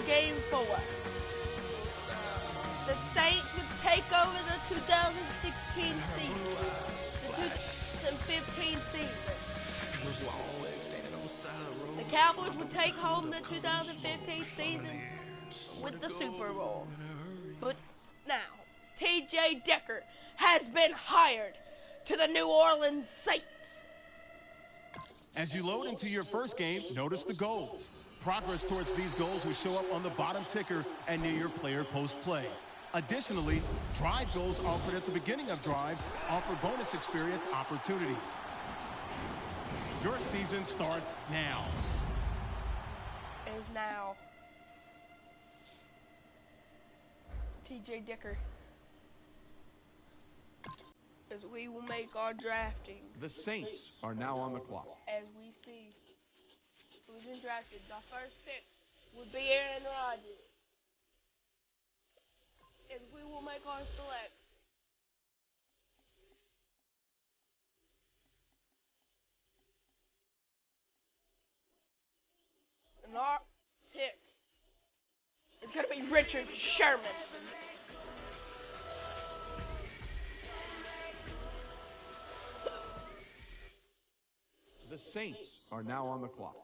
Game 4. The Saints would take over the 2016 season, the 2015 season. The Cowboys would take home the 2015 season with the Super Bowl. But now, T.J. Decker has been hired to the New Orleans Saints. As you load into your first game, notice the goals. Progress towards these goals will show up on the bottom ticker and near your player post-play. Additionally, drive goals offered at the beginning of drives offer bonus experience opportunities. Your season starts now. Is now. T.J. Decker. As we will make our drafting. The Saints are now on the clock. As we see who's been drafted. The first pick would be Aaron Rodgers. As we will make our select. And our pick is going to be Richard Sherman. The Saints are now on the clock.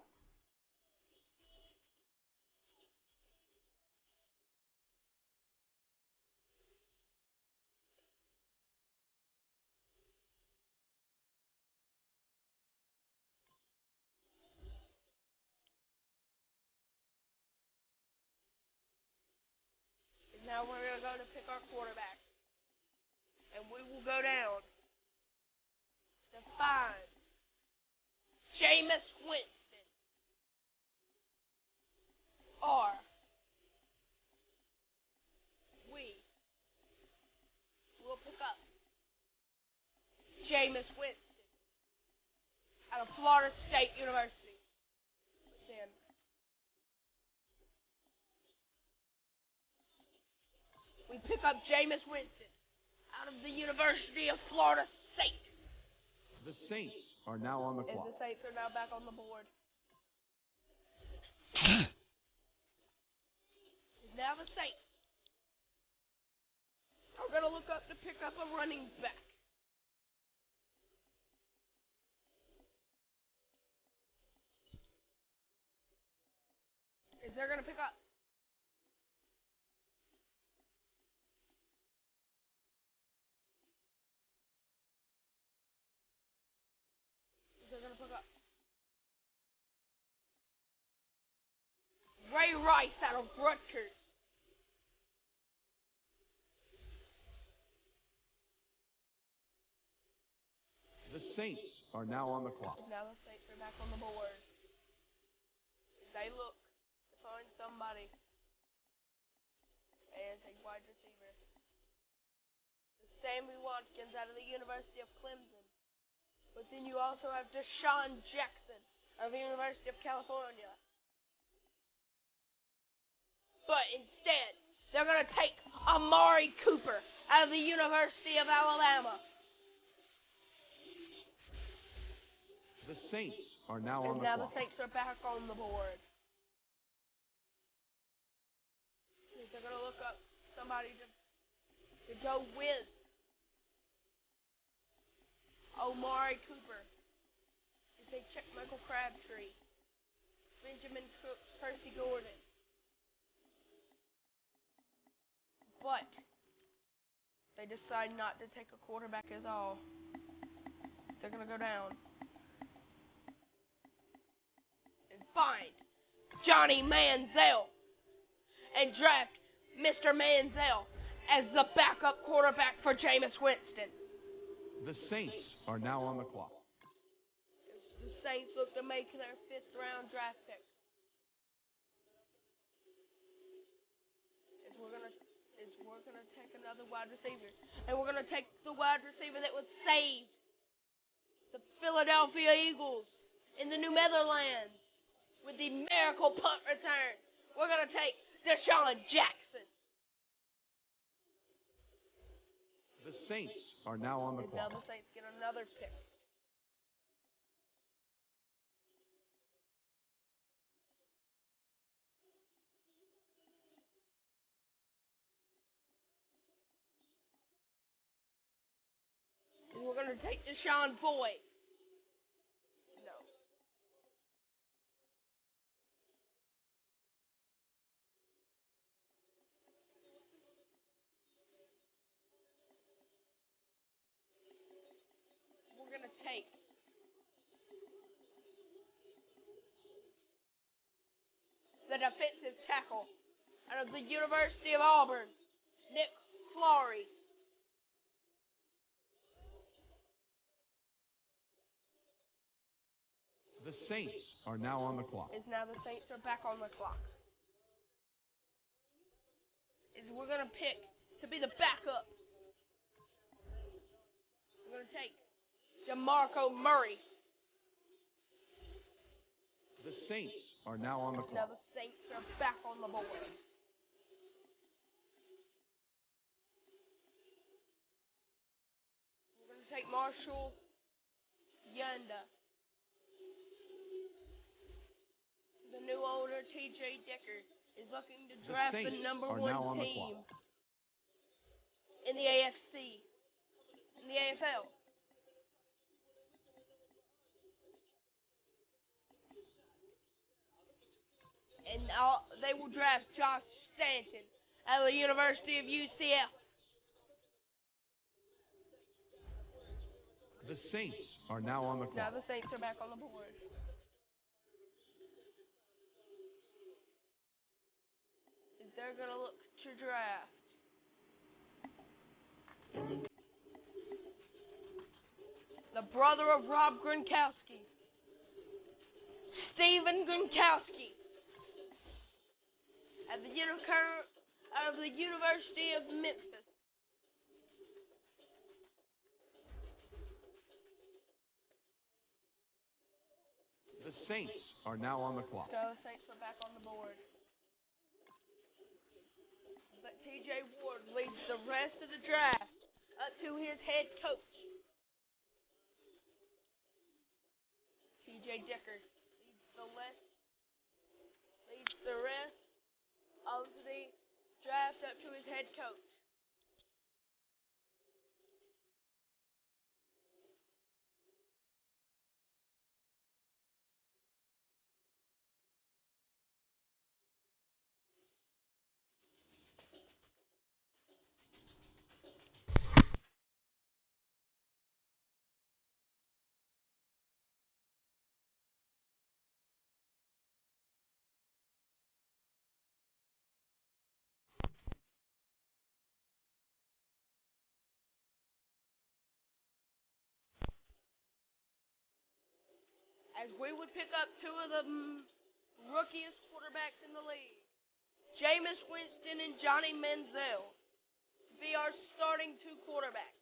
Now we're going to go to pick our quarterback. And we will go down to find Jameis Winston. Or we will pick up Jameis Winston out of Florida State University. Then we pick up Jameis Winston out of the University of Florida State. The Saints are now on the clock. And the Saints are now back on the board. Now the Saints are going to look up to pick up a running back. Is they're going to pick up Ray Rice out of Rutgers. The Saints are now on the clock. Now the Saints are back on the board. They look to find somebody as a wide receiver. Sammy Watkins out of the University of Clemson. But then you also have Deshaun Jackson out of the University of California. But instead, they're going to take Amari Cooper out of the University of Alabama. The Saints are now on the clock. Now the Saints are back on the board. They're going to look up somebody to go with Amari Cooper. If they check Michael Crabtree, Benjamin Cooks, Percy Gordon. But they decide not to take a quarterback at all. They're going to go down and find Johnny Manziel and draft Mr. Manziel as the backup quarterback for Jameis Winston. The Saints are now on the clock. The Saints look to make their 5th round draft pick. We're going to take another wide receiver. And we're going to take the wide receiver that would save the Philadelphia Eagles in the New Netherlands with the miracle punt return. We're going to take Deshaun Jackson. The Saints are now on the clock. Now the Saints get another pick. going to take Deshaun Boyd. No. We're going to take the defensive tackle out of the University of Auburn, Nick Flory. The Saints are now on the clock. Is now the Saints are back on the clock. We're going to pick to be the backup. We're going to take DeMarco Murray. The Saints are now on the Now clock. the Saints are back on the board. We're going to take Marshall Yanda. The new owner, T.J. Decker, is looking to draft the number one team in the AFC, in the AFL. And they will draft Josh Stanton out of the University of UCF. The Saints are now on the Now clock. the Saints are back on the board. They're going to look to draft the brother of Rob Gronkowski, Steven Gronkowski, out of the University of Memphis. The Saints are now on the clock. So the Saints are back on the board. But T.J. Ward leads the rest of the draft up to his head coach, T.J. Decker. Leads the rest of the draft up to his head coach. As we would pick up two of the rookiest quarterbacks in the league, Jameis Winston and Johnny Manziel, be our starting two quarterbacks.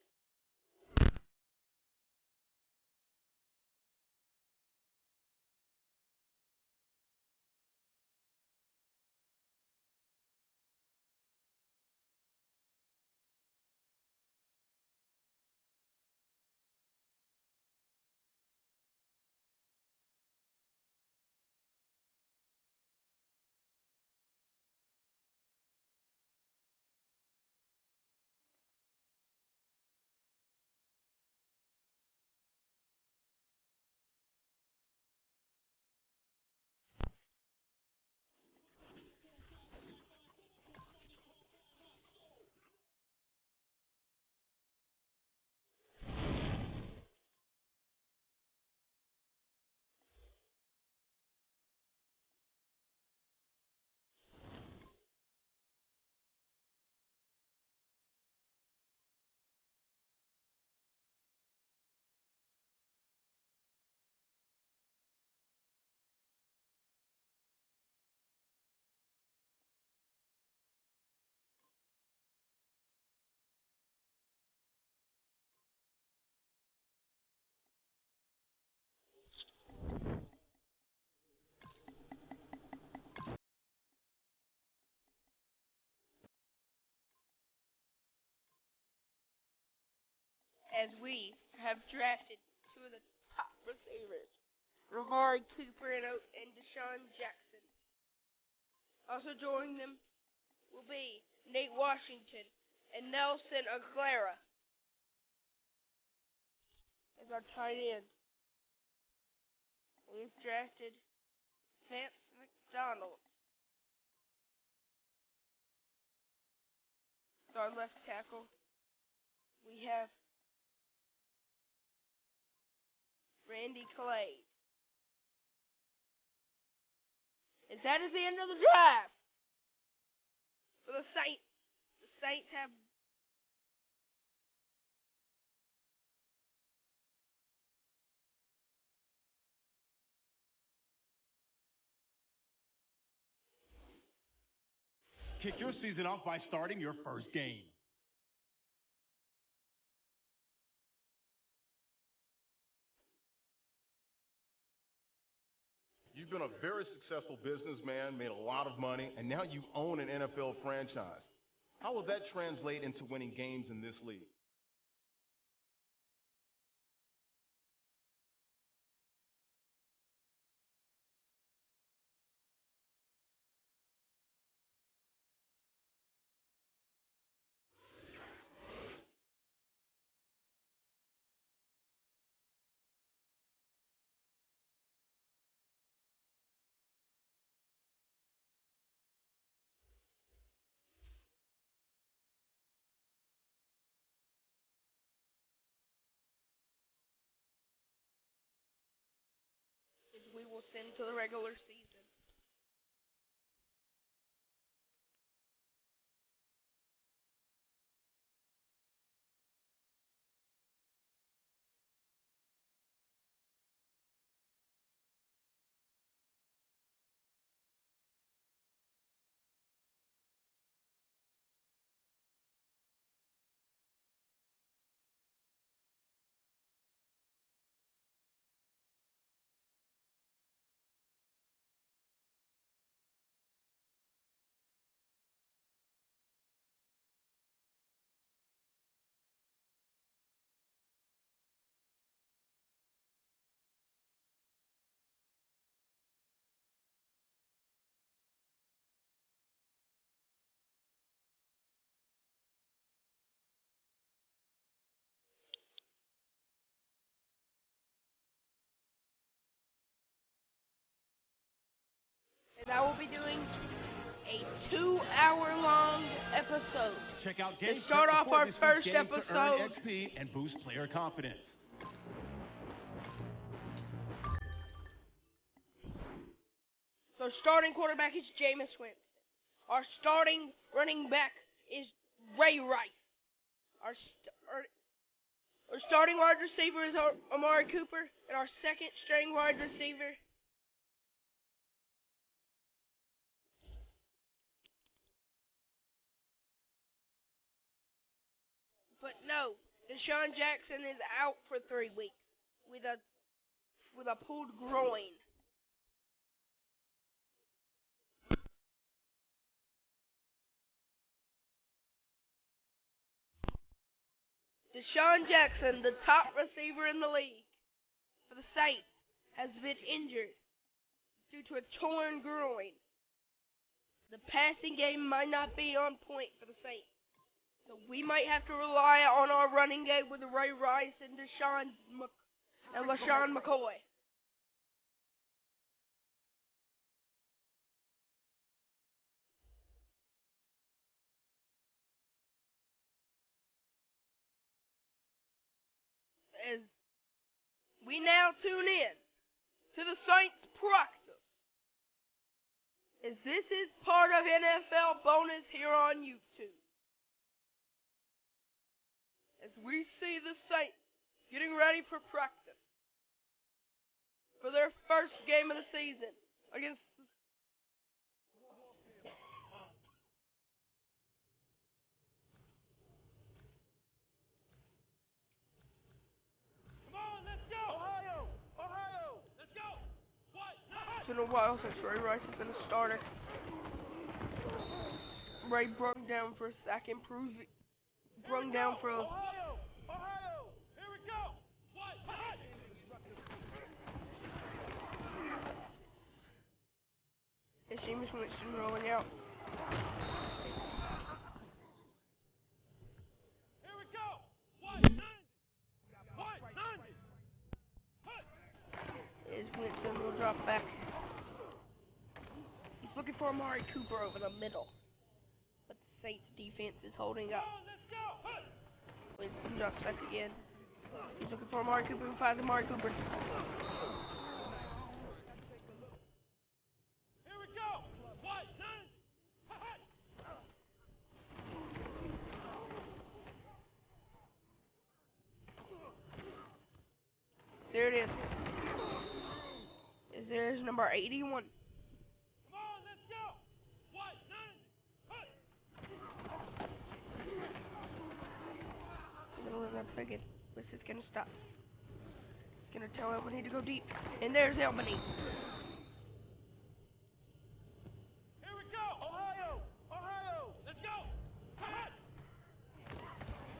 As we have drafted two of the top receivers, Ramari Cooper and Deshaun Jackson. Also joining them will be Nate Washington and Nelson Aguilera. as our tight end. We've drafted Vance McDonald. As our left tackle, we have Randy Clay. And that is the end of the draft for the Saints. The Saints have Kick your season off by starting your first game. You've been a very successful businessman, made a lot of money, and now you own an NFL franchise. How will that translate into winning games in this league? we will send to the regular season. And I will be doing a 2-hour-long episode. Check out To Game start Prep off before our this week's first game to earn episode. XP and boost player confidence. So starting quarterback is Jameis Winston. Our starting running back is Ray Rice. Our starting wide receiver is Amari Cooper, and our second string wide receiver but no, Deshaun Jackson is out for 3 weeks with a pulled groin. Deshaun Jackson, the top receiver in the league for the Saints, has been injured due to a torn groin. The passing game might not be on point for the Saints. So we might have to rely on our running game with Ray Rice and LaShawn McCoy. As we now tune in to the Saints practice, as this is part of NFL bonus here on YouTube. As we see the Saints getting ready for practice for their first game of the season against It's been a while since Ray Rice has been a starter. Ray brung down for a sack, brung down for a... Here we go! His Jameis Winston rolling out. Here we go! 190! 190! drop back. He's looking for Amari Cooper over the middle. But the Saints defense is holding up. Winston drops back again. He's looking for Amari Cooper and finds Amari Cooper. Here we go! What? There it is. There's number 81. Come on, let's go! What? Middle of that friggin'. What's this gonna stop? Gonna tell Albany to go deep. And there's Albany. Here we go! Ohio! Ohio! Let's go!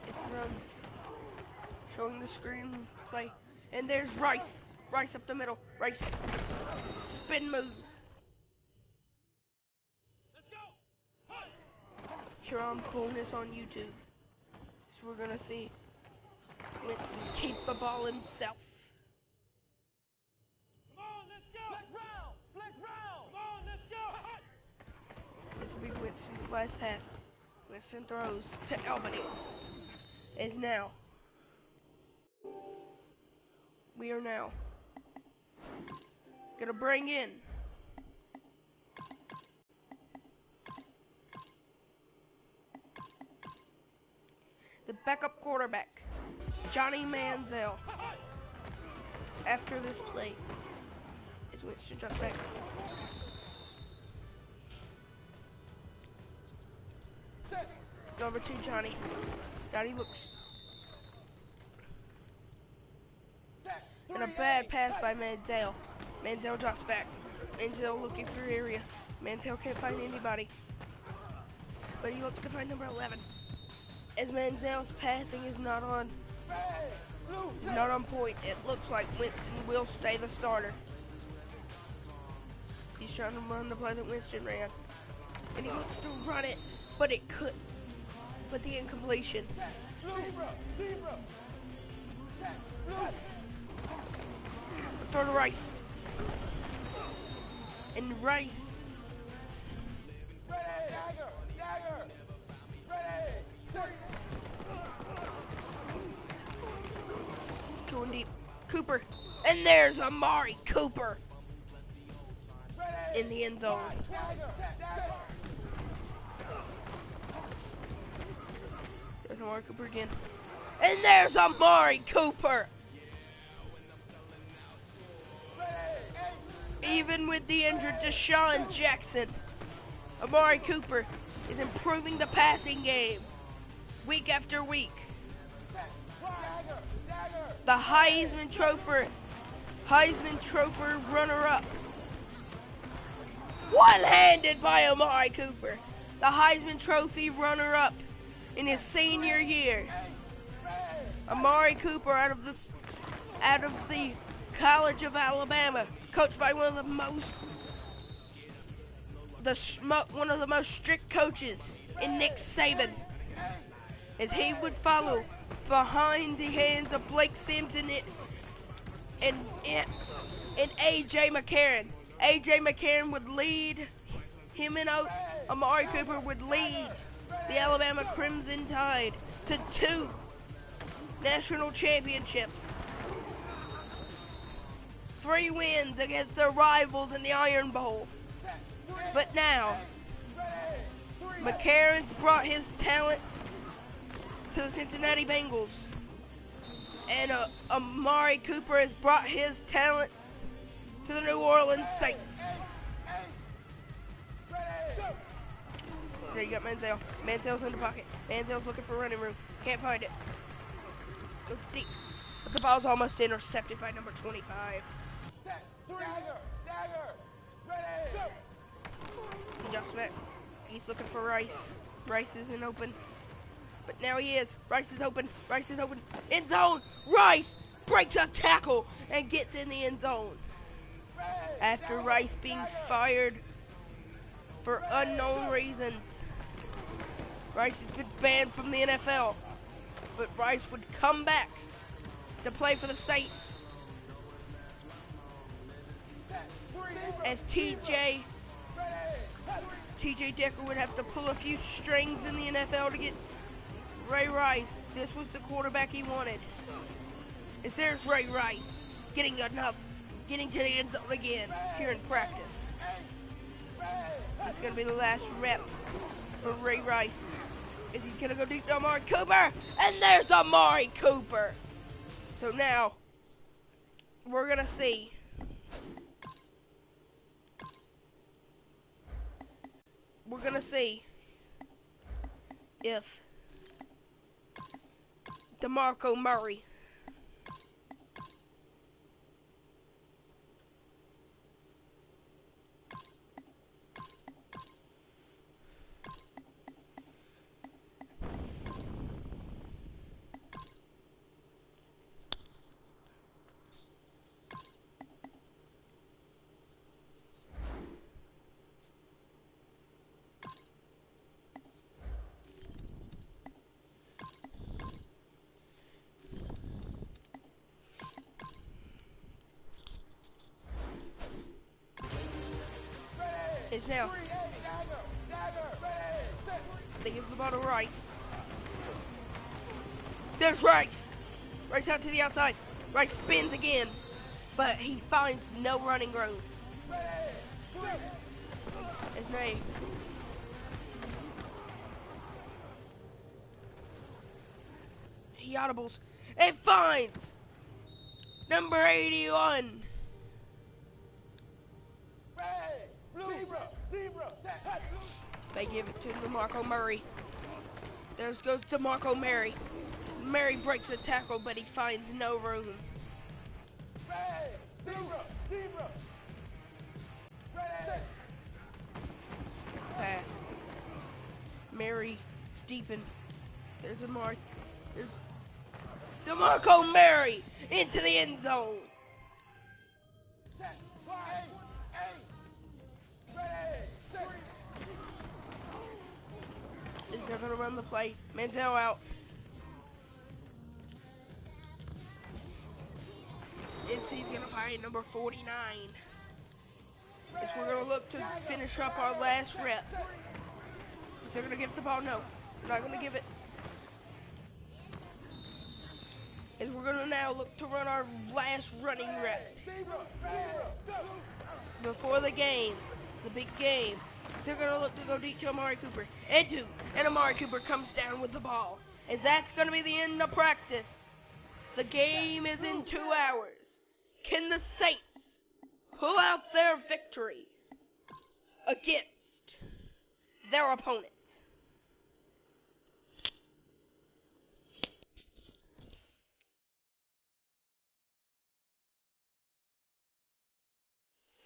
It runs. Showing the screen play. And there's Rice. Rice up the middle. Rice. Spin moves. Let's go! Here on Coolness on YouTube. So we're gonna see Winston keep the ball himself. Come on, let's go! Flex round! Flex round! Come on, let's go! This will be Winston's last pass. Winston throws to Albany. Is now. We are now gonna bring in the backup quarterback, Johnny Manziel. After this play, is Winston drops back. Over to Johnny. Johnny looks. And a bad pass by Manziel. Manziel drops back. Manziel looking for area. Manziel can't find anybody. But he looks to find number 11. As Manziel's passing is not on point, it looks like Winston will stay the starter. He's trying to run the play that Winston ran. And he looks to run it, but it couldn't. But the incompletion. Throw to Rice. And Rice. Going deep. Cooper. And there's Amari Cooper. In the end zone. There's Amari Cooper again. And there's Amari Cooper. Even with the injured Deshaun Jackson, Amari Cooper is improving the passing game week after week. The Heisman Trophy runner-up. One-handed by Amari Cooper. The Heisman Trophy runner-up in his senior year. Amari Cooper out of the College of Alabama, coached by one of the most strict coaches in Nick Saban, as he would follow behind the hands of Blake Simpson and A.J. McCarron. A.J. McCarron would lead him and Amari Cooper would lead the Alabama Crimson Tide to 2 national championships. 3 wins against their rivals in the Iron Bowl. But now, McCarron's brought his talents to the Cincinnati Bengals. And Amari Cooper has brought his talents to the New Orleans Saints. There you got Manziel. Manziel's in the pocket. Manziel's looking for running room. Can't find it. Goes deep. But the ball's almost intercepted by number 25. He jumps back. He's looking for Rice. Rice isn't open. But now he is. Rice is open. Rice is open. End zone. Rice breaks a tackle and gets in the end zone. After Rice being fired for unknown reasons. Rice has been banned from the NFL. But Rice would come back to play for the Saints. as TJ Decker would have to pull a few strings in the NFL to get Ray Rice. This was the quarterback he wanted. As there's Ray Rice getting to the end zone again here in practice. It's going to be the last rep for Ray Rice. As he's going to go deep to Amari Cooper. And there's Amari Cooper. So now, we're going to see if DeMarco Murray is now. They give the ball to Rice. There's Rice. Rice out to the outside. Rice spins again, but he finds no running room. It's Nay. He audibles and finds number 81. They give it to DeMarco Murray. There goes DeMarco Murray. Murray breaks a tackle, but he finds no room. Pass. Murray, Stephen. There's DeMarco Murray into the end zone. They're going to run the play. Manziel out. He's going to find number 49. As we're going to look to finish up our last rep. They're going to give the ball. No, they're not going to give it. As we're going to now look to run our last running rep. Before the game, the big game. They're going to look to go deep to Amari Cooper. And Amari Cooper comes down with the ball. And that's going to be the end of practice. The game is in 2 hours. Can the Saints pull out their victory against their opponent?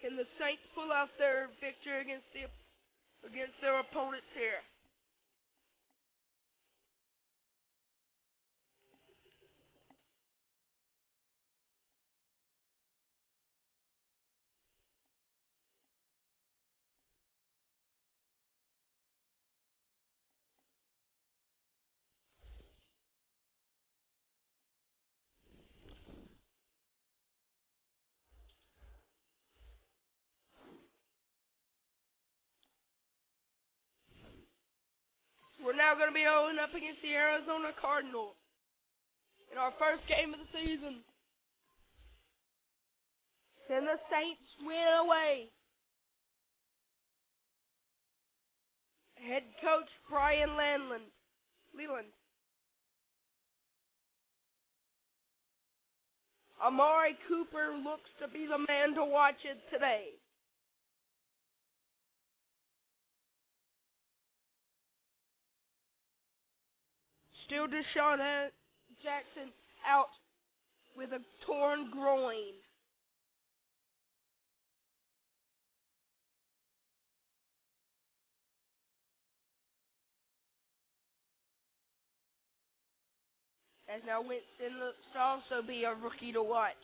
Can the Saints pull out their victory against their opponents here? We're now going to be going up against the Arizona Cardinals in our first game of the season. Can the Saints win away? Head coach Brian Leland. Amari Cooper looks to be the man to watch it today. Still Deshaun Jackson out with a torn groin. As now Winston looks to also be a rookie to watch.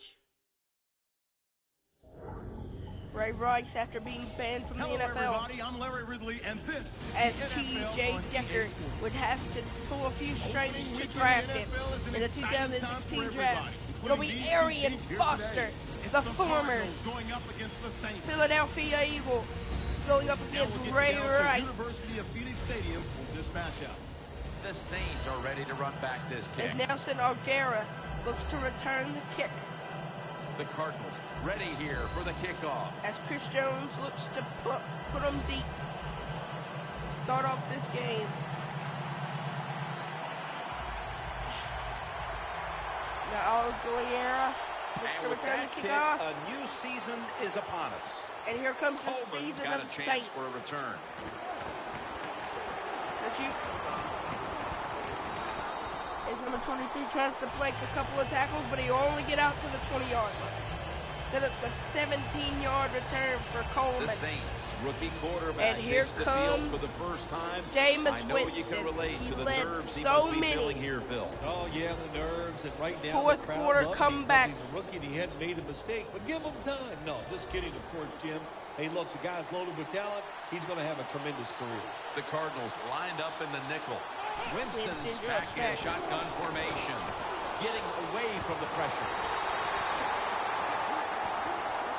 Ray Rice, after being banned from the NFL, everybody. I'm Larry Ridley, and this as TJ Decker would have to pull a few strings to draft him in the 2016 draft. It'll be Arian Foster, the former going up against the Saints. Philadelphia Eagle going up against Ray Rice. University of Phoenix Stadium for this matchup. The Saints are ready to run back this kick. As Nelson O'Gara looks to return the kick. The Cardinals ready here for the kickoff. As Chris Jones looks to put them deep. Start off this game. Now O'Gara looks to And with return that the kick, kickoff. a new season is upon us. And here comes the Coleman's season got of a chance Saints. for a return. As number 23 tries to flank a couple of tackles, but he'll only get out to the 20-yard line. Then it's a 17-yard return for Coleman. The Saints rookie quarterback And here takes the field comes for the first time. Jameis I know Winston. you can relate He to the led nerves he so must be many. feeling here, Phil. Oh, yeah, the nerves, and right now Fourth the crowd quarter loves him comeback. because he's a rookie and he hadn't made a mistake. But give him time. No, just kidding, of course, Jim. Hey, look, the guy's loaded with talent. He's going to have a tremendous career. The Cardinals lined up in the nickel. Winston's back in shotgun formation, getting away from the pressure.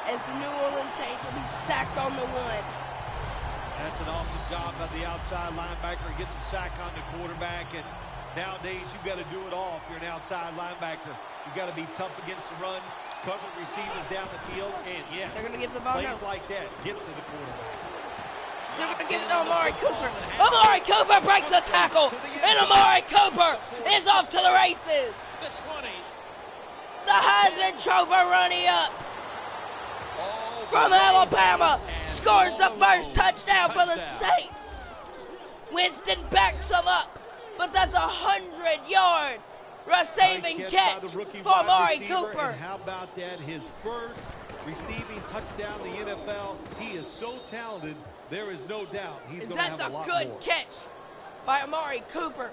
As the New Orleans Saints will be sacked on the one. That's an awesome job by the outside linebacker. He gets a sack on the quarterback, and nowadays you've got to do it all if you're an outside linebacker. You've got to be tough against the run, cover receivers down the field, and yes, They're going to give the ball plays now. like that get to the quarterback. They're going to give it to Amari Cooper. Amari Cooper breaks the tackle, and Amari Cooper is off to the races. The 20. The Heisman Trophy running up from Alabama scores the first touchdown for the Saints. Winston backs him up, but that's a 100-yard receiving Nice catch by the rookie for wide Amari receiver, Cooper. And how about that? His first receiving touchdown in the NFL. He is so talented. There is no doubt he's going to have a lot That's a good more. catch by Amari Cooper.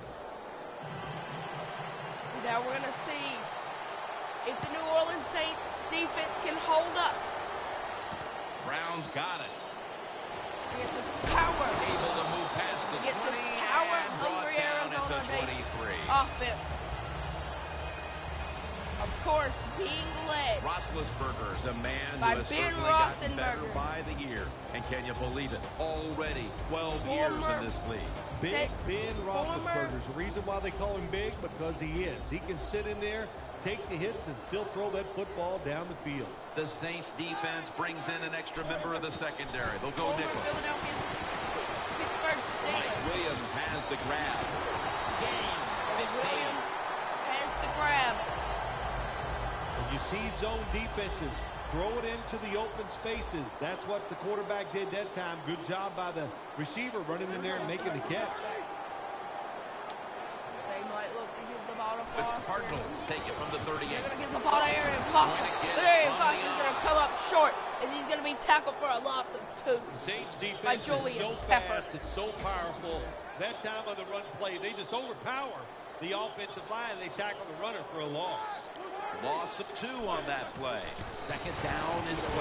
Now we're going to see if the New Orleans Saints defense can hold up. Browns got it. Get the power. Able to move past the 20 Get the power and brought hungry down at the Arizona 23. Offense. Of course, being led Roethlisberger is a man by who has Ben certainly gotten better Roethlisberger. by the year. And can you believe it? Already 12 years in this league. Big Ben Former- Roethlisberger's the reason why they call him big, because he is. He can sit in there, take the hits, and still throw that football down the field. The Saints defense brings in an extra member of the secondary. They'll go former nickel. Philadelphia Pittsburgh Mike Steelers. Williams has the grab. Gains 15. Williams has the grab. When you see zone defenses, throw it into the open spaces. That's what the quarterback did that time. Good job by the receiver running in there and making the catch. They might look to give the ball to The Foster. Cardinals take it from the 38. They're going to give the ball to Aaron Foster. But Aaron Foster's going to come up short, and he's going to be tackled for a loss of 2. The Saints By defense Julian is so Pepper. fast and so powerful. That time on the run play, they just overpower the offensive line. They tackle the runner for a loss. Loss of 2 on that play. Second down and 12.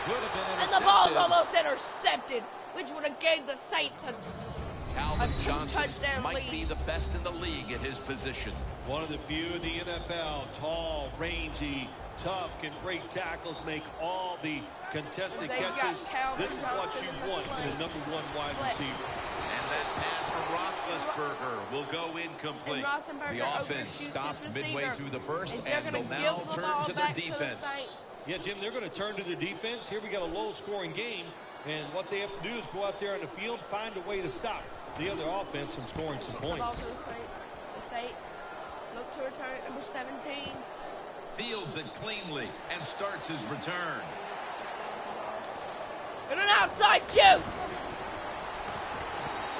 Could have been And the ball's intercepted. almost intercepted, which would have gave the Saints a Calvin a Johnson touchdown might lead. be the best in the league at his position. One of the few in the NFL, tall, rangy, tough, can break tackles, make all the contested They've got catches. Calvin This is what Johnson you in the want in a play. number 1 wide Play. receiver. And that pass from Roethlisberger will go incomplete. And Roethlisberger The offense overshoots stopped his midway receiver. through the first, And they're and gonna they'll now give the turn ball to their back to the defense. Saints. Yeah, Jim, they're going to turn to their defense. Here we got a low-scoring game, and what they have to do is go out there on the field, find a way to stop the other offense from scoring some The points. ball to the Saints look to return it, number 17. Fields it cleanly and starts his return. And an outside kick.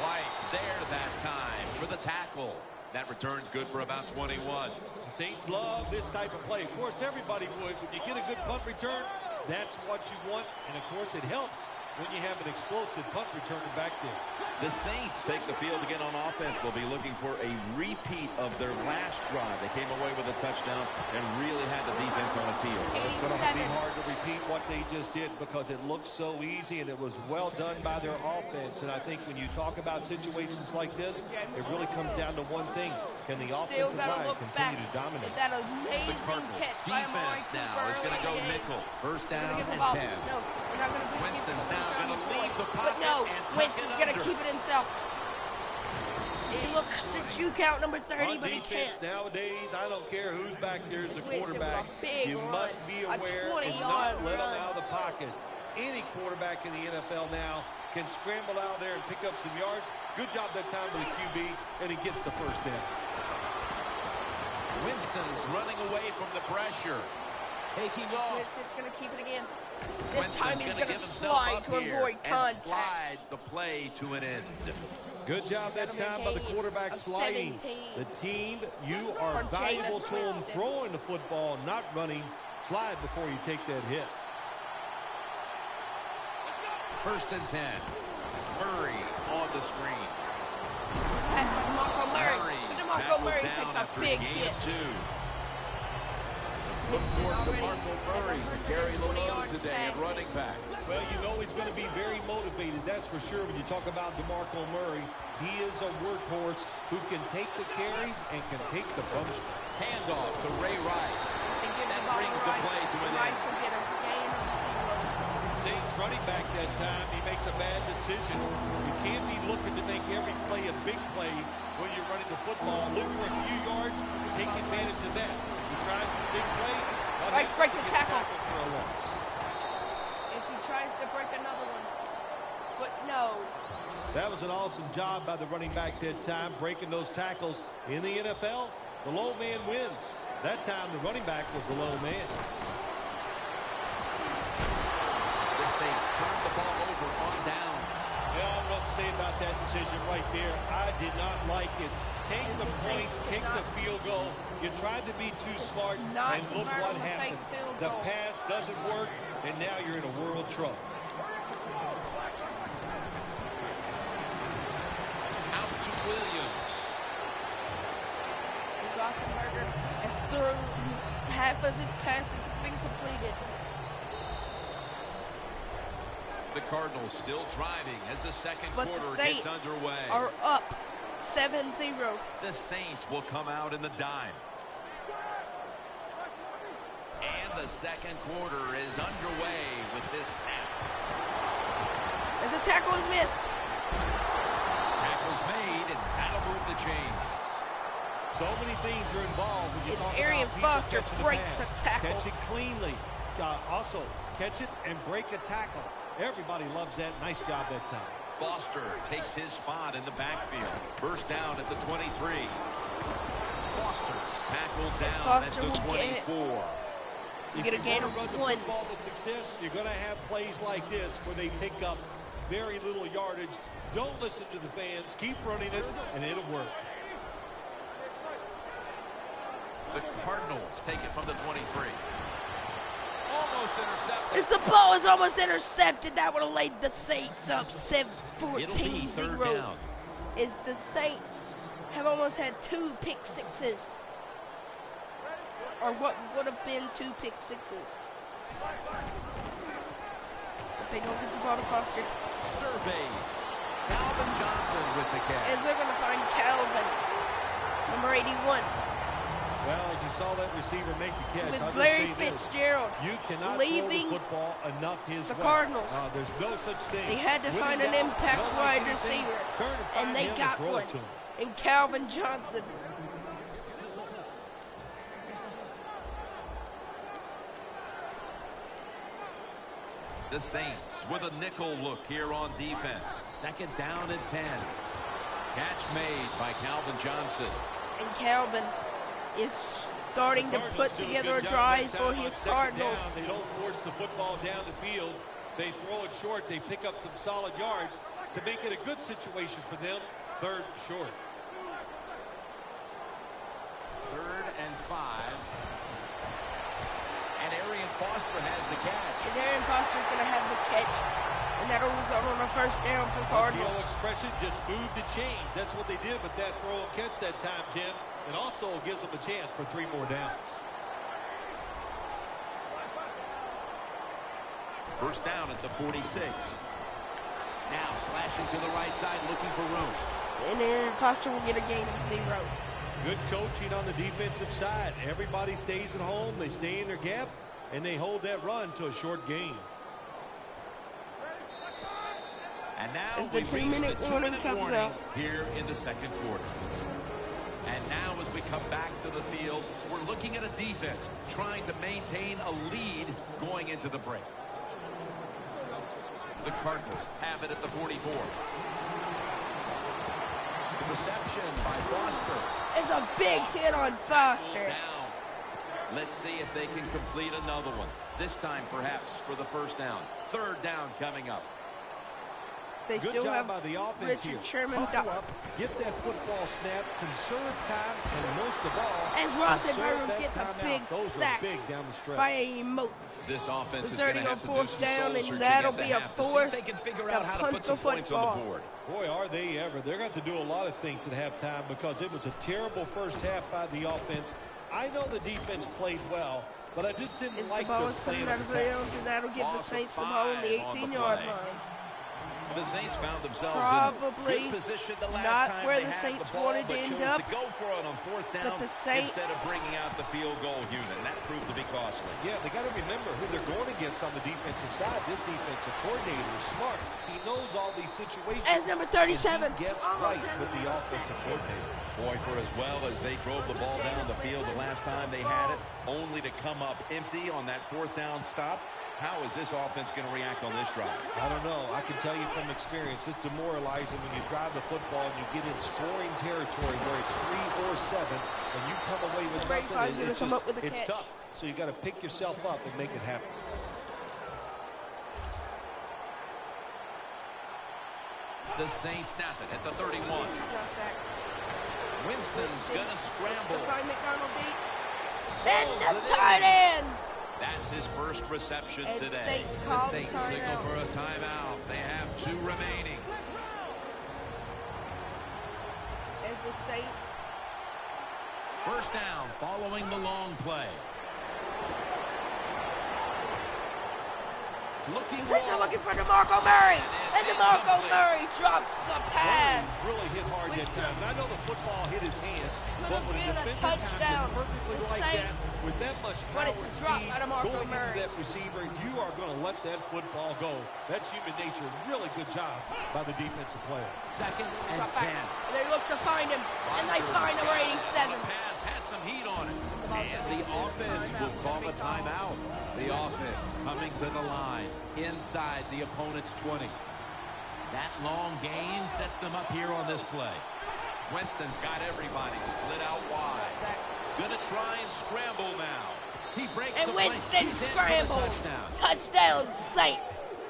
White's there that time for the tackle. That return's good for about 21. The Saints love this type of play. Of course, everybody would. When you get a good punt return, that's what you want. And, of course, it helps when you have an explosive punt returner back there. The Saints take the field again on offense. They'll be looking for a repeat of their last drive. They came away with a touchdown and really had the defense on its heels. It's going to be hard to repeat what they just did because it looked so easy and it was well done by their offense. And I think when you talk about situations like this, it really comes down to one thing. Can the Still offensive gotta line look continue back to dominate? at that amazing The Cardinals catch by Amari defense Cooper now is going to go early in the game. nickel. First down We're gonna and give the ball. 10. No, we're not gonna give Winston's him now the gonna ball. leave the But pocket no, and tuck Winston's it gonna under. keep it himself. He looks to shoe count number 30, On but he defense can't. nowadays, I don't care who's back there as a Wish it was a quarterback. big You run, must be a aware and 20-yard not let them run. out of the pocket. Any quarterback in the NFL now can scramble out there and pick up some yards. Good job that time with the QB, and he gets the first down. Winston's running away from the pressure. Taking off. Winston's going to keep it again. This time Winston's he's going to going give to himself slide up to here avoid and contact. slide the play to an end. Good job that time by the quarterback Of sliding. 17. The team, you are Or valuable to them Winston. throwing the football, not running. Slide before you take that hit. First and 10. Murray on the screen. Pass by DeMarco Murray. Murray's DeMarco tackled Murray down takes a after a big gain hit. of 2. Look for DeMarco Murray to carry the load today at running back. Well, you know he's going to be very motivated, that's for sure. When you talk about DeMarco Murray, he is a workhorse who can take the carries and can take the bumps. Handoff to Ray Rice. That ball brings to the Rice. play to an Rice end. will get a gain of 0. Saints running back that time, he makes a bad decision. You can't be looking to make every play a big play when you're running the football. Look for a few yards, take advantage of that. He tries for the big play. Rice breaks the gets tackle. tackled for a loss. If he tries to break another one. But no. That was an awesome job by the running back that time, breaking those tackles. In the NFL, the low man wins. That time, the running back was the low man. The Saints turn the ball over on downs. Yeah, I don't know what to say about that decision right there. I did not like it. Take the points, kick the field goal. You tried to be too smart, Not and look convert what on the fake happened. field The goal. pass doesn't work, and now you're in a world trouble. Out to Williams. Rossenberger has thrown half of his passes have been completed. The Cardinals still driving as the second But quarter the Saints gets underway. are up 7-0. The Saints will come out in the dime. And the second quarter is underway with this snap. As the tackle is missed. Tackle's made, and that'll move the chains. So many things are involved when you It's talk Arian about people Foster catching the breaks pass. a tackle. Catch it cleanly. Also, catch it and break a tackle. Everybody loves that. Nice job that time. Foster takes his spot in the backfield. First down at the 23. Foster's tackled down Foster at the will get 24. You get a gain of Run the 1. football with success, you're going to have plays like this where they pick up very little yardage. Don't listen to the fans. Keep running it, and it'll work. The Cardinals take it from the 23. Almost intercepted. As the ball is almost intercepted, that would have laid the Saints up It'll be third 14-0. down. As the Saints have almost had 2 pick sixes. Or what would have been 2 pick sixes. But they don't get the ball to Foster. Surveys. Calvin Johnson with the catch. And they're going to find Calvin, number 81. Well, as you saw that receiver make the catch, With I'll just Larry say this. Fitzgerald You cannot leaving throw the football enough his the way. Cardinals. There's no such thing. They had to When find in an doubt, impact don't wide like anything, receiver. turn and find And they him got and throw one. it to him. And Calvin Johnson. The Saints with a nickel look here on defense. Second down and 10. Catch made by Calvin Johnson. And Calvin is starting to put together a drive for his Cardinals. Down, they don't force the football down the field. They throw it short. They pick up some solid yards to make it a good situation for them. Third and short. 3rd and 5. And Arian Foster has the catch. And Arian Foster is going to have the catch. And that'll result on a first down for That's the Cardinals. old expression, just move the chains. That's what they did with that throw and catch that time, Tim. And also gives them a chance for 3 more downs. First down at the 46. Now slashing to the right side, looking for room. And Arian Foster will get a gain of 0. Good coaching on the defensive side. Everybody stays at home. They stay in their gap, and they hold that run to a short gain. And now we reach the 2-minute warning here in the second quarter. And now as we come back to the field, we're looking at a defense trying to maintain a lead going into the break. The Cardinals have it at the 44. The reception by Foster. It's a big hit on Foster. Down. Let's see if they can complete another one. This time perhaps for the first down. Third down coming up. They Good still job have by the offense Richard here. Sherman Hustle up, get that football snap, conserve time, and most of all, and Roethlisberger gets a big sack big down the stretch. by a moat. This offense is going to have to do some down, soul searching and that'll at the be a half to see fourth if they can figure out how to put some football. points on the board. Boy, are they ever. They're going to do a lot of things at halftime because it was a terrible first half by the offense. I know the defense played well, but I just didn't like their plan of attack. And that'll give the Saints the ball on the 18-yard line. The Saints found themselves Probably in good position the last not time where they the had Saints the ball, wanted but to chose end up, to go for it on fourth down instead of bringing out the field goal unit. And that proved to be costly. Yeah, they got to remember who they're going against on the defensive side. This defensive coordinator is smart. He knows all these situations. And number 37. And he gets right with the offensive coordinator. Boy, for as well as they drove the ball down the field the last time they had it, only to come up empty on that fourth down stop. How is this offense going to react on this drive? I don't know. I can tell you from experience, it's demoralizing when you drive the football and you get in scoring territory where it's 3 or 7, and you come away with nothing. It's tough. So you got to pick yourself up and make it happen. The Saints snap it at the 31. Winston's going to scramble. And the tight end. That's his first reception and today. The Saints signal for a timeout. They have 2 remaining. As the Saints. First down following the long play. Saints are looking for DeMarco Murray. And DeMarco Murray drops the pass. Really hit hard that time. And I know the football hit his hands, but when a defender times it perfectly like that, with that much power and speed, going into that receiver, you are going to let that football go. That's human nature. Really good job by the defensive player. Second and 10. They look to find him, and they find him where 87. Pass had some heat on it. And the offense will call a timeout. The offense coming to the line inside the opponent's 20. That long gain sets them up here on this play. Winston's got everybody split out wide. Gonna try and scramble now. He breaks and the play. Winston scrambles. Touchdown Saints.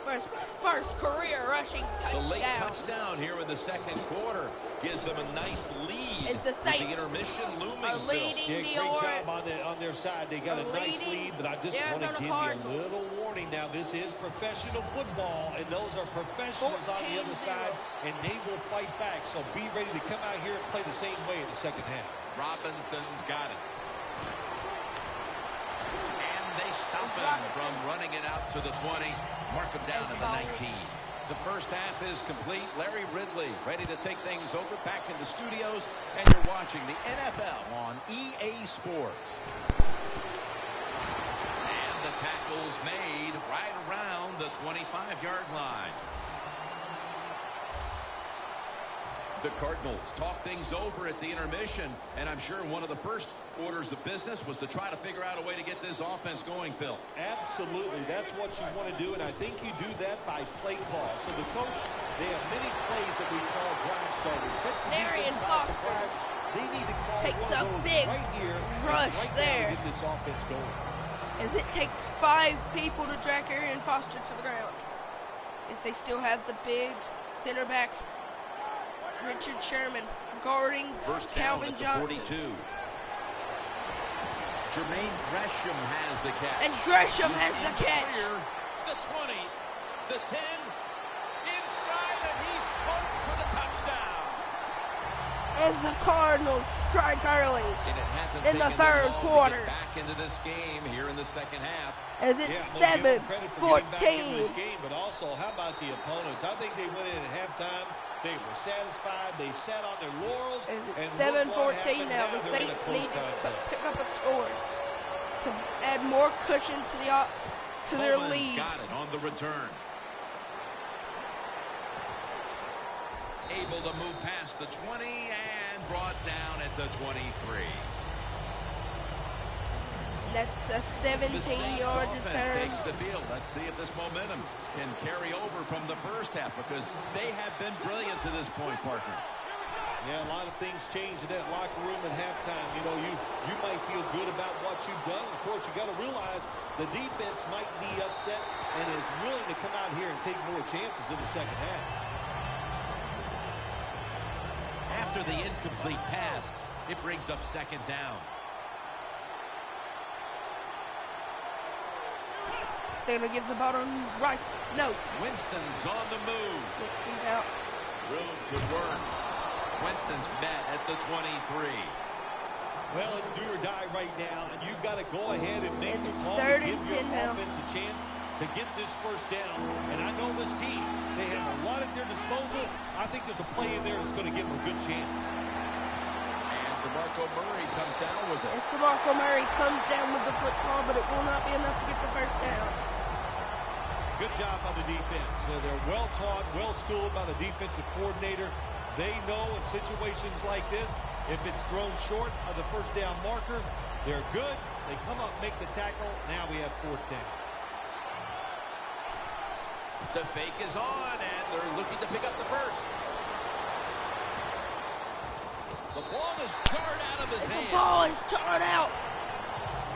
First career rushing touchdown. The late touchdown here in the second quarter gives them a nice lead. It's the Saints. With the intermission looming. Great job on their side. They got a nice lead, but I just want to give you a little warning now. This is professional football, and those are professionals on the other side, and they will fight back. So be ready to come out here and play the same way in the second half. Robinson's got it. And they stop him from running it out to the 20. Mark him down at the 19. The first half is complete. Larry Ridley ready to take things over back in the studios. And you're watching the NFL on EA Sports. And the tackle's made right around the 25-yard line. The Cardinals talk things over at the intermission. And I'm sure one of the first orders of business was to try to figure out a way to get this offense going, Phil. Absolutely. That's what you want to do, and I think you do that by play call. So the coach, they have many plays that we call drive starters. Catch the defense by surprise. They need to call one of those right here, right now to get this offense going. As it takes 5 people to drag Arian Foster to the ground. As they still have the big center back, Richard Sherman, guarding Calvin Johnson. 42. Jermaine Gresham has the catch. And Gresham has the catch. The 20, the 10, inside, and he's home for the touchdown. as the Cardinals strike early And it hasn't in the taken third them long quarter. to get back into this game here in the second half. As it's Yeah, I'm gonna give them credit for getting back into 7-14. this game, but also, how about the opponents? I think they went in at halftime. They were satisfied. They sat on their laurels. As And it's look what 7-14 happened. now. The They're in a Saints close need to contest. pick up a score to add more cushion to their Coleman's lead. got it on the return. Able to move past the 20 and brought down at the 23. That's a The Saints 17-yard offense return. takes the field. Let's see if this momentum can carry over from the first half, because they have been brilliant to this point, partner. Yeah, a lot of things change in that locker room at halftime. You know, you might feel good about what you've done. Of course, you got to realize the defense might be upset and is willing to come out here and take more chances in the second half. After the incomplete pass, it brings up second down. They're going to give the ball on right. No. Winston's on the move. Nixon's out. Room to work. Winston's met at the 23. Well, it's do or die right now, and you've got to go ahead and make the call to third give and your 10 now. offense a chance to get this first down. And I know this team, they have a lot at their disposal. I think there's a play in there that's going to give them a good chance. And DeMarco Murray comes down with it. As DeMarco Murray comes down with the football, but it will not be enough to get the first down. Good job by the defense. They're well taught, well schooled by the defensive coordinator. They know in situations like this, if it's thrown short of the first down marker, they're good. They come up, make the tackle. Now we have fourth down. The fake is on, and they're looking to pick up the first. The ball is jarred out of his hands. The ball is jarred out.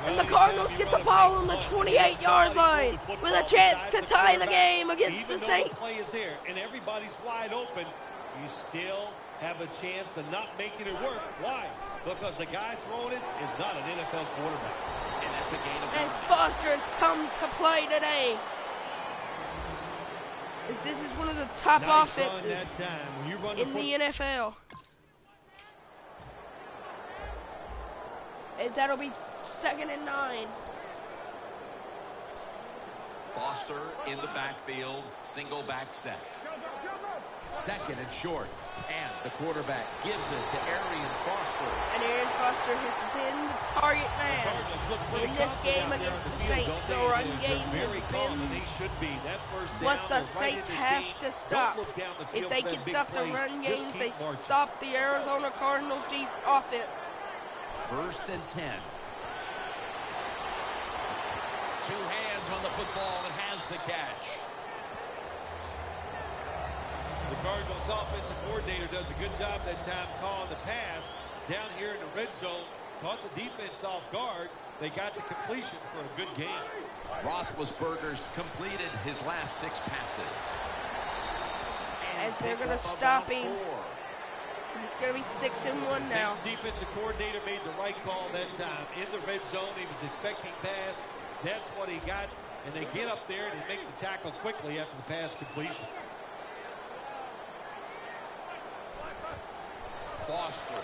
And the Cardinals get the ball on the 28-yard line with a chance to tie the game against the Saints. Even though the play is there and everybody's wide open, you still have a chance of not making it work. Why? Because the guy throwing it is not an NFL quarterback. And that's a gain of And 9. Foster has come to play today. This is one of the top Nice run offenses that time. When you run in the NFL. And that'll be 2nd and 9. Foster in the backfield, single back set. Second and short, and the quarterback gives it to Arian Foster. And Arian Foster has been the target man in this game against the Saints. The run game very has calm, and been they should be. That first down, what the they're right in Saints this have game. to stop. Don't look down the If field they for that can big stop the play. run Just game, keep they marching. stop the Arizona Cardinals offense. First and 10. Two hands on the football and has the catch. The Cardinals offensive coordinator does a good job that time calling the pass down here in the red zone. Caught the defense off guard. They got the completion for a good game. Roethlisberger's completed his last 6 passes. As they're going to Pick up stop about him. 4. It's going to be 6-1 now. Saints defensive coordinator made the right call that time. In the red zone, he was expecting pass. That's what he got. And they get up there and they make the tackle quickly after the pass completion. Foster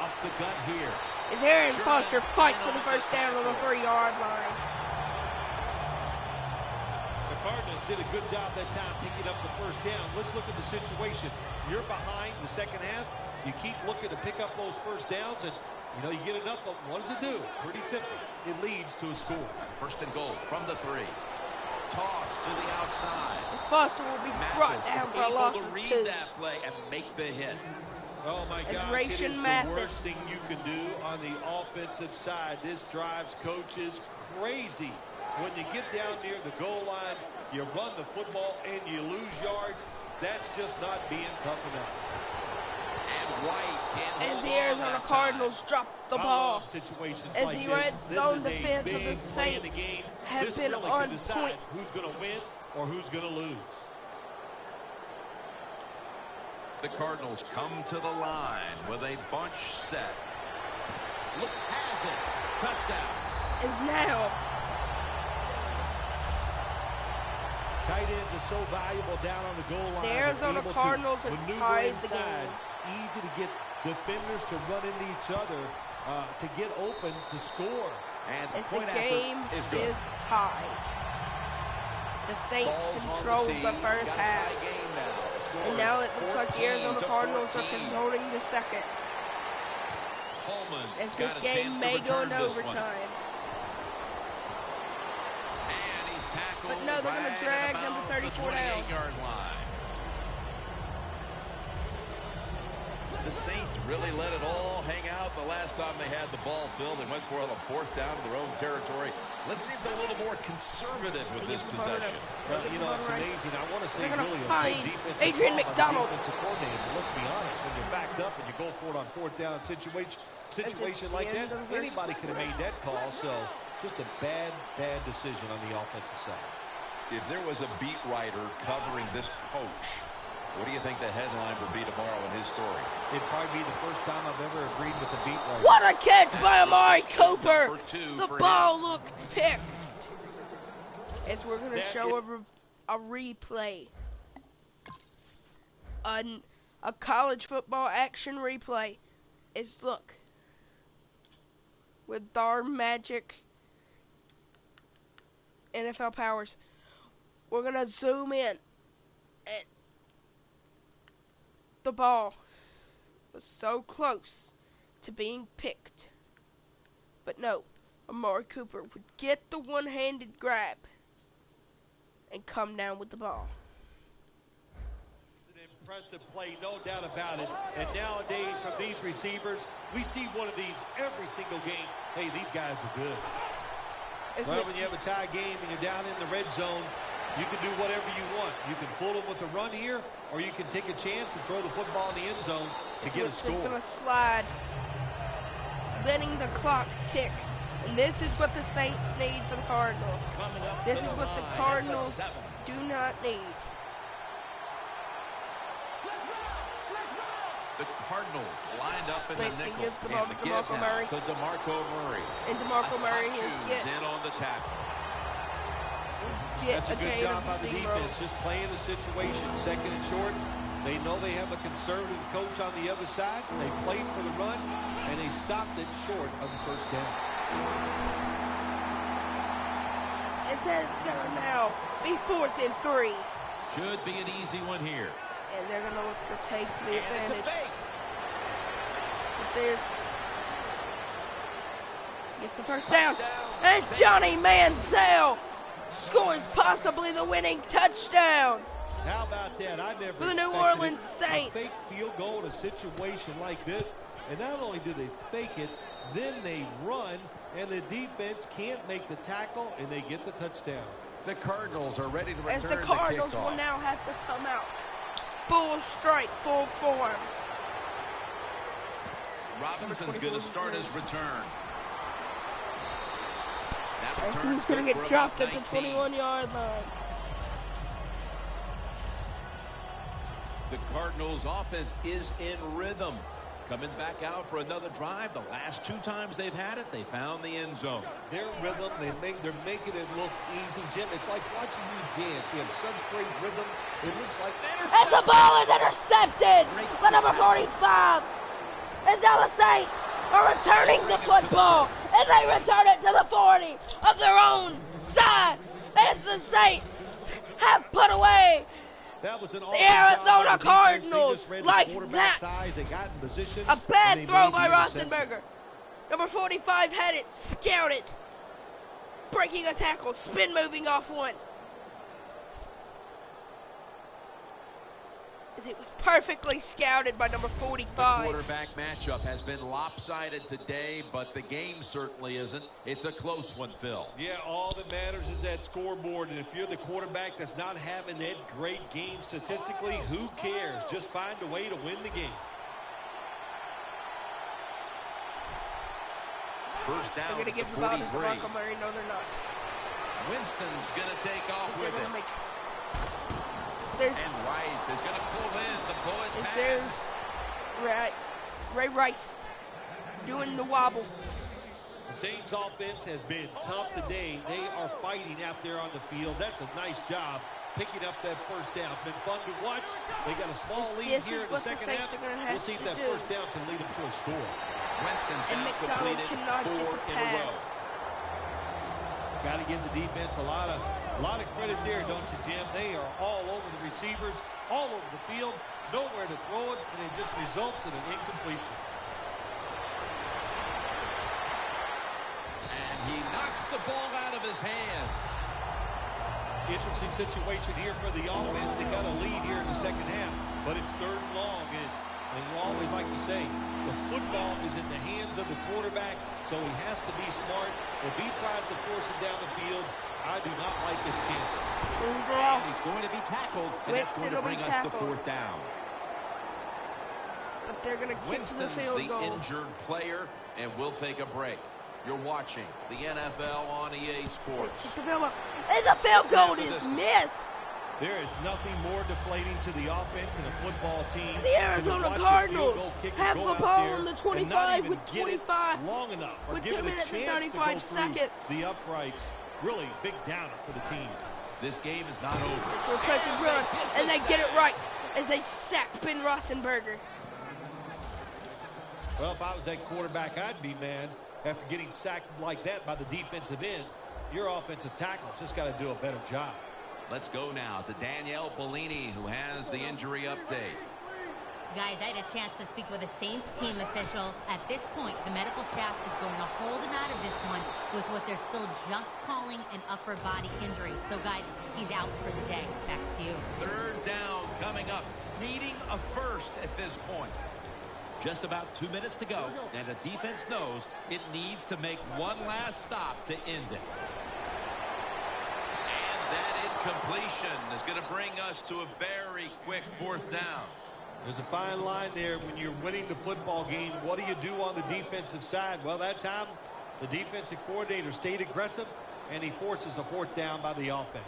up the gut here. As Arian Foster fights for the first down on the 3-yard line. The Cardinals did a good job that time picking up the first down. Let's look at the situation. You're behind the second half. You keep looking to pick up those first downs, and you get enough of them. What does it do? Pretty simple. It leads to a score. First and goal from the 3. Toss to the outside. Foster will be brought Mathis down is for a loss able to of read 2. that play and make the hit. Oh, my As gosh, Rayshon it is Mathis. the worst thing you can do on the offensive side. This drives coaches crazy. When you get down near the goal line, you run the football and you lose yards. That's just not being tough enough. And White can't As hold the on Arizona that Cardinals drop the I ball. love situations As like the this. red This zone is a defense of the big play in the Saints game. has This been really on can decide point. who's going to win or who's going to lose. The Cardinals come to the line with a bunch set. Look, has it. Touchdown. Is now. Tight ends are so valuable down on the goal line. The They're Arizona able to Cardinals have maneuver tied the inside. game. Easy to get defenders to run into each other to get open to score. And the point game after is good. is tied. The Saints controlled the first half. And now it looks like the Arizona Cardinals are controlling the second. As this game may go into overtime. And he's tackled. But no, they're going to drag number 34 down. The Saints really let it all hang out the last time they had the ball filled. They went for it on 4th down to their own territory. Let's see if they're a little more conservative with this possession. Well, you know, it's amazing. I want to say really a good defensive Adrian call McDonald. by the defensive coordinator. But let's be honest, when you're backed up and you go for it on 4th down situation like that, anybody could have made that call. So just a bad decision on the offensive side. If there was a beat writer covering this coach, what do you think the headline would be tomorrow in his story? It'd probably be the first time I've ever agreed with the beat writer. What a catch by Amari Cooper! The ball looked picked. As we're going to show a replay. A college football action replay. Is look. With our magic NFL powers. We're going to zoom in. And the ball was so close to being picked. But no, Amari Cooper would get the one-handed grab and come down with the ball. It's an impressive play, no doubt about it. And nowadays, from these receivers, we see one of these every single game. Hey, these guys are good. Well, when you have a tie game and you're down in the red zone, you can do whatever you want. You can fool them with a run here, or you can take a chance and throw the football in the end zone to get a score. It's going to slide, letting the clock tick. And this is what the Saints need for the Cardinals. This is what the Cardinals do not need. The Cardinals lined up in the nickel. Gives the ball to DeMarco Murray. To DeMarco Murray. And DeMarco Murray is in on the tackle. That's a good job by the defense, just playing the situation, 2nd and short. They know they have a conservative coach on the other side. They played for the run, and they stopped it short of the 1st down. It says it's going to now be 4th and 3. Should be an easy one here. And they're going to look to take the advantage. It's a fake. But there's... Gets the first down. And Johnny Manziel scores possibly the winning touchdown. How about that? I never for the New expected Orleans Saints. A fake field goal in a situation like this. And not only do they fake it, then they run, and the defense can't make the tackle, and they get the touchdown. The Cardinals are ready to return as the the Cardinals kickoff. will now have to come out. Full strike, full form. Robinson's going to start his return. He's going to get dropped at the 21-yard line. The Cardinals' offense is in rhythm. Coming back out for another drive. The last 2 times they've had it, they found the end zone. Their rhythm, they're making it look easy, Jim. It's like watching you dance. You have such great rhythm. It looks like and the ball is intercepted by number 45. And now the Saints are returning the football, and they return it to the 40 of their own side as the Saints have put away that was an the Arizona Cardinals like that. They got in position, a bad throw by Rostenberger. Number 45 had it scouted, breaking a tackle, spin moving off one. It was perfectly scouted by number 45. The quarterback matchup has been lopsided today, but the game certainly isn't. It's a close one, Phil. Yeah, all that matters is that scoreboard, and if you're the quarterback that's not having that great game statistically, who cares? Just find a way to win the game. First down. They're going to give the ball to DeMarco Murray. No, they're not. Winston's going to take off with it. And Rice is going to pull in the bullet pass. Ray Rice doing the wobble. The Saints offense has been tough today. They are fighting out there on the field. That's a nice job picking up that first down. It's been fun to watch. They got a small lead here in the second half. We'll see if that first down can lead them to a score. Winston's now completed 4 in a row. Got to give the defense a lot of credit there, don't you, Jim? They are all over the receivers, all over the field, nowhere to throw it, and it just results in an incompletion. And he knocks the ball out of his hands. Interesting situation here for the offense. They got a lead here in the second half, but it's 3rd and long, and you always like to say, the football is in the hands of the quarterback, so he has to be smart. If he tries to force it down the field, I do not like his chances. And he's going to be tackled, and that's going to bring us to 4th down. But they're going to kick Winston's the field goal. injured player, and we'll take a break. You're watching the NFL on EA Sports. And the field goal is missed. There is nothing more deflating to the offense and a football team The Arizona Cardinals have the ball on the 25 with 25 long enough or with give 2 it a minutes and chance to go 35 through seconds. the uprights. Really big downer for the team. This game is not over. So press and run, and they get it right as they sack Ben Roethlisberger. Well, if I was that quarterback, I'd be mad after getting sacked like that by the defensive end. Your offensive tackle's just got to do a better job. Let's go now to Danielle Bellini, who has the injury update. Guys, I had a chance to speak with a Saints team official. At this point, the medical staff is going to hold him out of this one with what they're still just calling an upper body injury. So, guys, he's out for the day. Back to you. 3rd down coming up, needing a first at this point. Just about 2 minutes to go, and the defense knows it needs to make one last stop to end it. And that incompletion is going to bring us to a very quick 4th down. There's a fine line there when you're winning the football game. What do you do on the defensive side? Well, that time, the defensive coordinator stayed aggressive, and he forces a 4th down by the offense.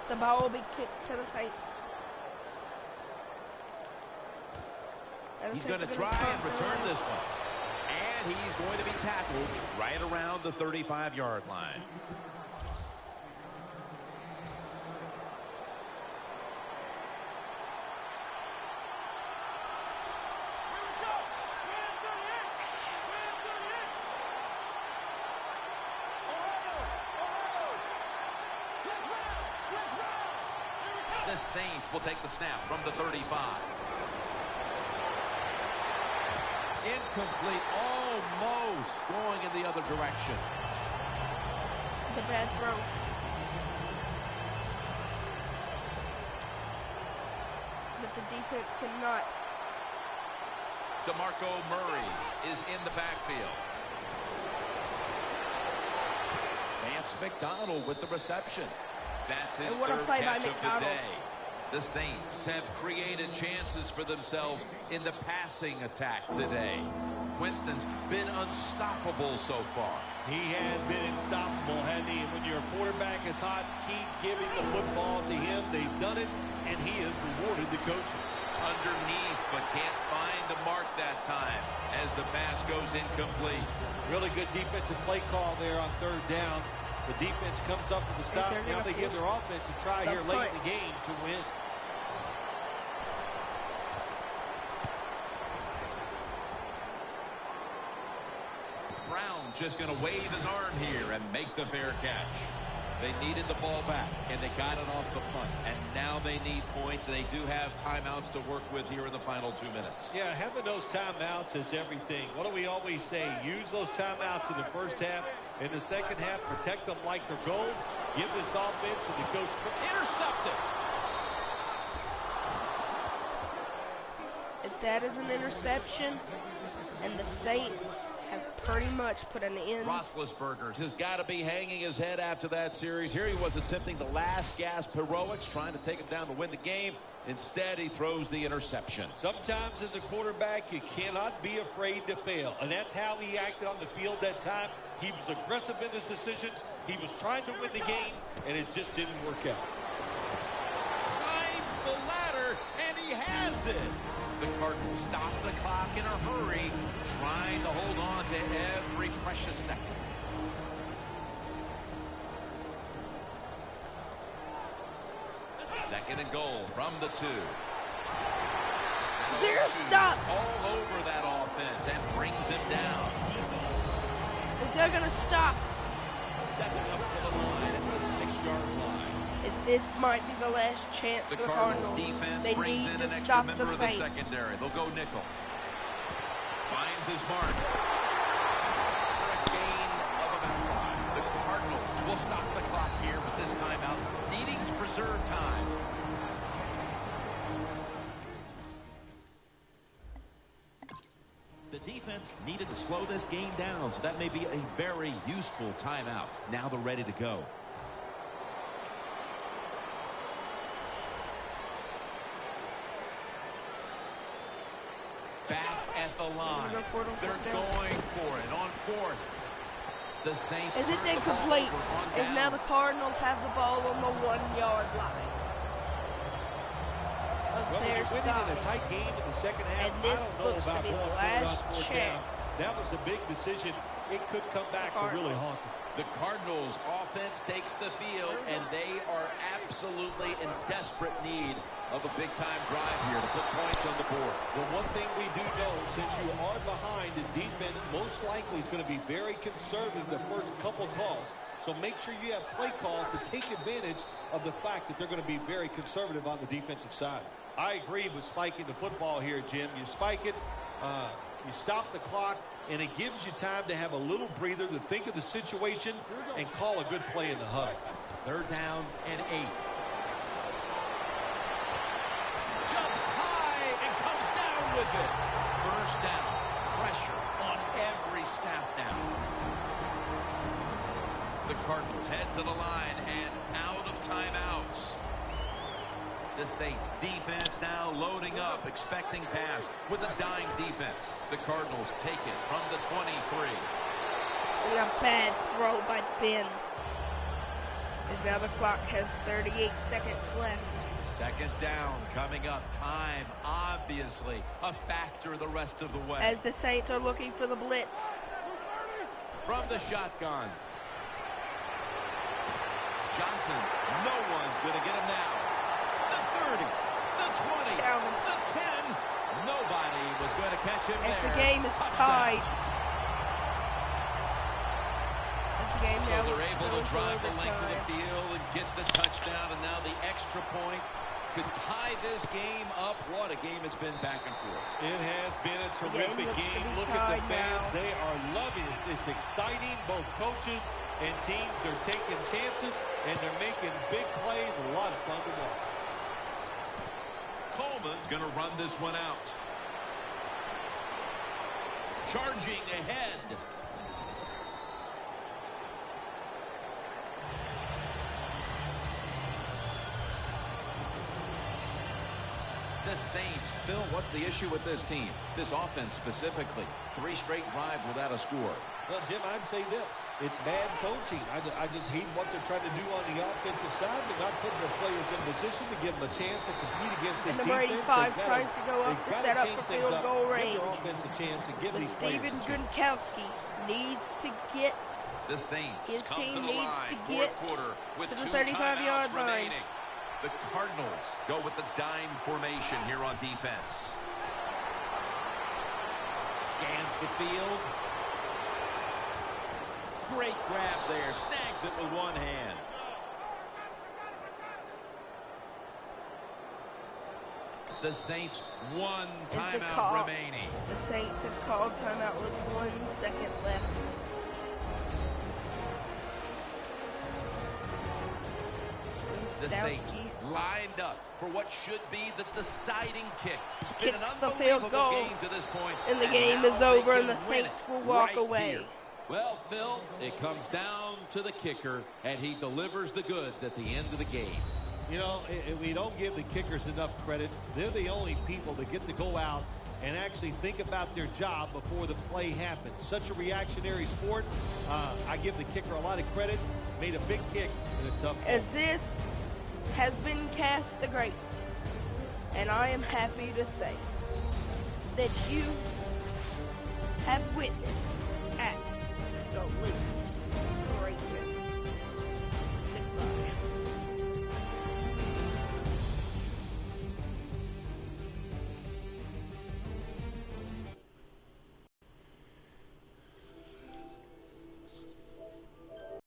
The ball will be kicked to the Saints. He's going to try and return this one. And he's going to be tackled right around the 35-yard line. The Saints will take the snap from the 35. Incomplete, almost going in the other direction. It's a bad throw. But the defense cannot. DeMarco Murray is in the backfield. Vance McDonald with the reception. That's his 3rd catch of the day. The Saints have created chances for themselves in the passing attack today. Winston's been unstoppable so far. He has been unstoppable, hasn't he? And when your quarterback is hot, keep giving the football to him. They've done it, and he has rewarded the coaches. Underneath, but can't find the mark that time as the pass goes incomplete. Really good defensive play call there on 3rd down. The defense comes up with the stop. Now they give their offense a try here late in the game to win. Brown's just going to wave his arm here and make the fair catch. They needed the ball back, and they got it off the punt. And now they need points, and they do have timeouts to work with here in the final 2 minutes. Yeah, having those timeouts is everything. What do we always say? Use those timeouts in the first half. In the second half, protect them like they're gold. Give this offense and the coach. Intercepted. If that is an interception, and the Saints have pretty much put an end. Roethlisberger has got to be hanging his head after that series. Here he was attempting the last gasp heroics, trying to take him down to win the game. Instead, he throws the interception. Sometimes as a quarterback, you cannot be afraid to fail. And that's how he acted on the field that time. He was aggressive in his decisions. He was trying to win the game, and it just didn't work out. Climbs the ladder, and he has it. The Cardinals stop the clock in a hurry, trying to hold on to every precious second. Second and goal from the 2. Zero stop. All over that offense and brings him down. Is they're going to stop. Stepping up to the line at the 6-yard line. This might be the last chance The for the Cardinals Cardinals. defense They brings need in to an extra stop member the of the Saints. secondary. They'll go nickel. Finds his mark. For a gain of about 5. The Cardinals will stop the clock here with this timeout, needing to preserve time. The defense needed to slow this game down, so that may be a very useful timeout. Now they're ready to go. Back at the line. They're going for it on 4th. The Saints. Is it incomplete? As now the Cardinals have the ball on the 1-yard line. Well, when you're winning in a tight game in the second half, I don't know about going for it on 4th down. That was a big decision. It could come back to really haunt them. The Cardinals offense takes the field, and they are absolutely in desperate need of a big-time drive here to put points on the board. The one thing we do know, since you are behind, the defense most likely is going to be very conservative the first couple calls. So make sure you have play calls to take advantage of the fact that they're going to be very conservative on the defensive side. I agree with spiking the football here, Jim. You spike it, you stop the clock, and it gives you time to have a little breather to think of the situation and call a good play in the huddle. 3rd down and 8. Jumps high and comes down with it. 1st down. Pressure on every snap now. The Cardinals head to the line and out of timeouts. The Saints defense now loading up, expecting pass with a dying defense. The Cardinals take it from the 23. A bad throw by Ben. And now the clock has 38 seconds left. 2nd down coming up. Time, obviously, a factor the rest of the way. As the Saints are looking for the blitz. From the shotgun. Johnson, no one's going to get him now. The 30, the 20, the 10. Nobody was going to catch him as there. The game is tied. The game so now they're able to drive the length of the field and get the touchdown, and now the extra point could tie this game up. What a game it's been back and forth. It has been a terrific game. Look at the fans. They are loving it. It's exciting. Both coaches and teams are taking chances, and they're making big plays. A lot of fun to watch. Coleman's going to run this one out. Charging ahead. The Saints. Bill, what's the issue with this team? This offense specifically. 3 straight drives without a score. Well, Jim, I'd say this. It's bad coaching. I just hate what they're trying to do on the offensive side. They're not putting their players in position to give them a chance to compete against this defense. Number 85 tries to go up to set up for field goal range. Give their offense a chance and give these players a chance. Steven Gronkowski needs to get the Saints his come team to the needs line. to get 4th quarter with to 2 the 35-yard timeouts line. remaining. The Cardinals go with the dime formation here on defense. Scans the field. Great grab there. Snags it with one hand. The Saints, 1 timeout remaining. The Saints have called timeout with 1 second left. The Saints lined up for what should be the deciding kick. It's been an the field unbelievable goal, game to this point. And the game is over, and the Saints will walk away. Here. Well, Phil, it comes down to the kicker, and he delivers the goods at the end of the game. You know, we don't give the kickers enough credit. They're the only people that get to go out and actually think about their job before the play happens. Such a reactionary sport. I give the kicker a lot of credit. Made a big kick in a tough ball. As this has been cast the great, and I am happy to say that you have witnessed absolutely